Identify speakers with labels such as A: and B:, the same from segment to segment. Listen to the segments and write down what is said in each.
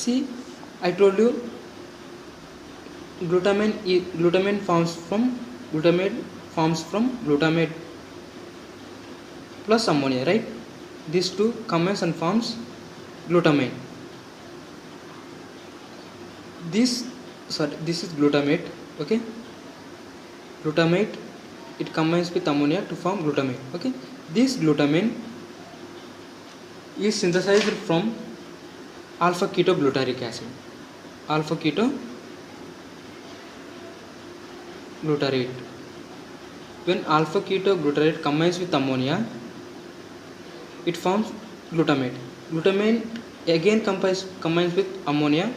A: See, I told you glutamate forms from glutamate plus ammonia, right? These two combines and forms glutamate. This is glutamate. Okay, glutamate, it combines with ammonia to form glutamate. Okay, this glutamine is synthesized from alpha ketoglutarate acid. Alpha ketoglutarate. When alpha ketoglutarate combines with ammonia, it forms glutamate. Glutamate again combines with ammonia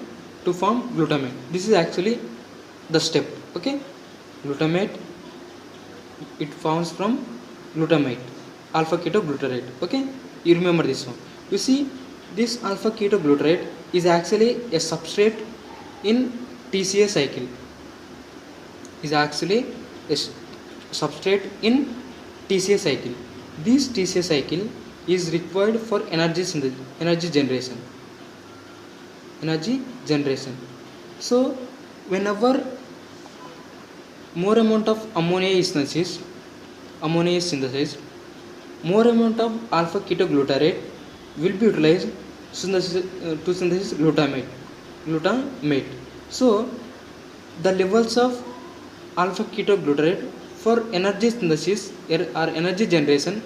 A: to form glutamate. This is actually the step. Okay, glutamate, it forms from glutamate, alpha ketoglutarate. Okay, you remember this one. You see, this alpha ketoglutarate is actually a substrate in TCA cycle. Is actually a substrate in TCA cycle. This TCA cycle is required for energy generation. So whenever more amount of ammonia is synthesized, more amount of alpha ketoglutarate will be utilized to synthesize glutamate. So the levels of alpha ketoglutarate for energy synthesis or energy generation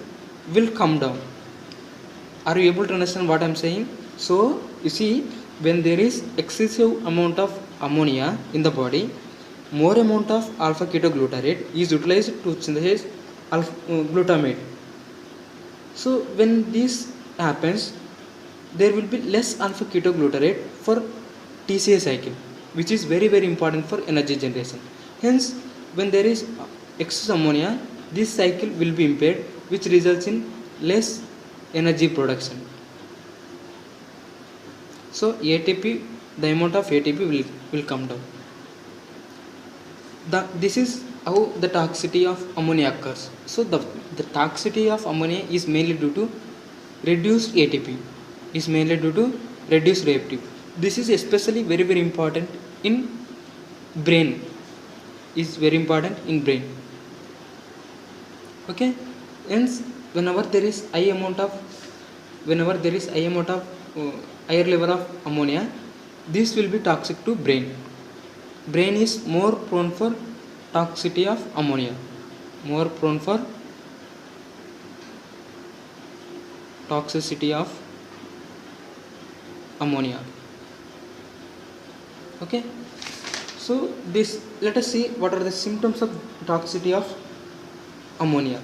A: will come down. Are you able to understand what I am saying? So you see, when there is excessive amount of ammonia in the body, more amount of alpha ketoglutarate is utilized to synthesize glutamate. So when this happens, there will be less alpha ketoglutarate for TCA cycle, which is very important for energy generation. Hence, when there is excess ammonia, this cycle will be impaired, which results in less energy production. So ATP, the amount of ATP will come down. This is how the toxicity of ammonia occurs. So the toxicity of ammonia is mainly due to reduced ATP. This is especially very important in brain. Okay, hence whenever there is higher level of ammonia, this will be toxic to brain. Brain is more prone for toxicity of ammonia. Okay, so let us see what are the symptoms of toxicity of ammonia.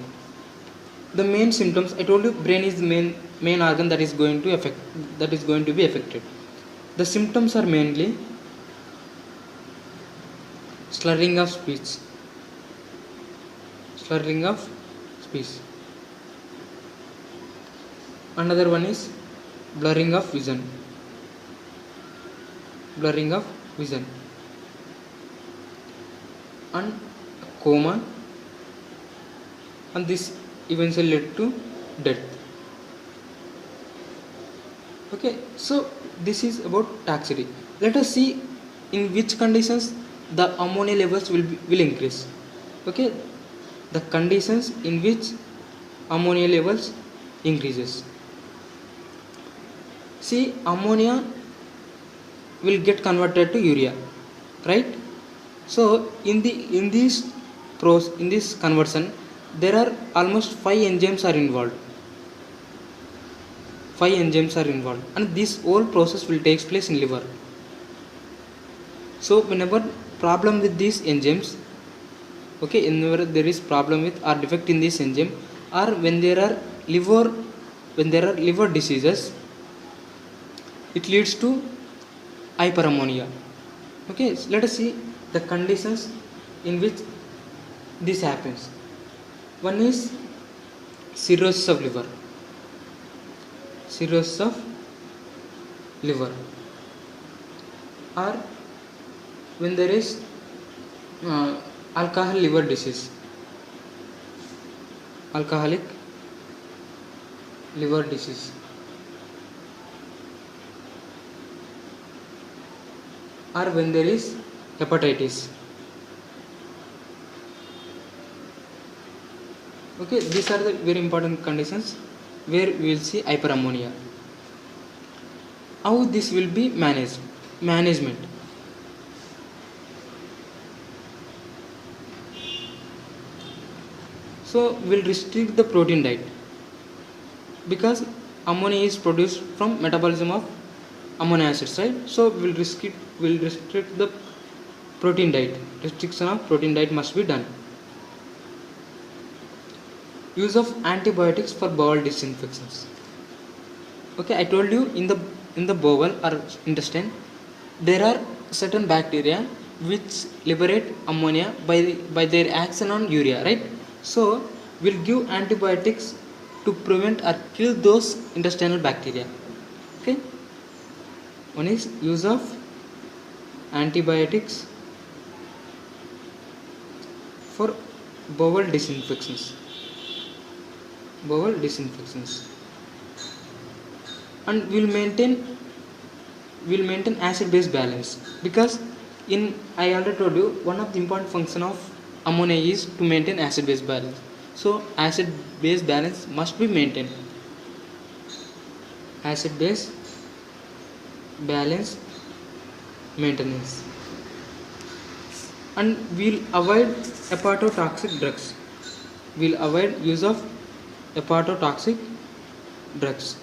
A: The main symptoms, I told you, brain is the main organ that is going to be affected. The symptoms are mainly slurring of speech. Another one is blurring of vision. And coma, and this eventually led to death. Okay, so this is about toxicity. Let us see in which conditions the ammonia levels will increase. Okay, the conditions in which ammonia levels increases. See, ammonia will get converted to urea, right? So in this conversion, there are almost 5 enzymes are involved. And this whole process will take place in liver. So whenever problem with these enzymes, okay, whenever there is problem with or defect in this enzyme, or when there are liver diseases, it leads to hyperammonia. Okay, so let us see the conditions in which this happens. One is cirrhosis of liver, or when there is alcoholic liver disease. or when there is hepatitis. Okay, these are the very important conditions where we will see hyperammonia. How this will be managed? Management. So we'll restrict the protein diet because ammonia is produced from metabolism of amino acids, right? So we'll restrict the protein diet. Restriction of protein diet must be done. Use of antibiotics for bowel disinfections. Okay, I told you in the bowel or intestine there are certain bacteria which liberate ammonia by their action on urea, right? So we'll give antibiotics to prevent or kill those intestinal bacteria. Okay, one is use of antibiotics for bowel disinfections. And we'll maintain acid base balance because I already told you one of the important function of ammonia is to maintain acid base balance. So acid base balance must be maintained. Acid base balance maintenance. And we'll avoid hepatotoxic drugs. We'll avoid use of hepatotoxic drugs.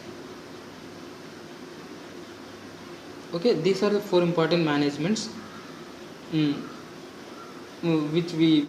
A: Okay, these are the 4 important managements which we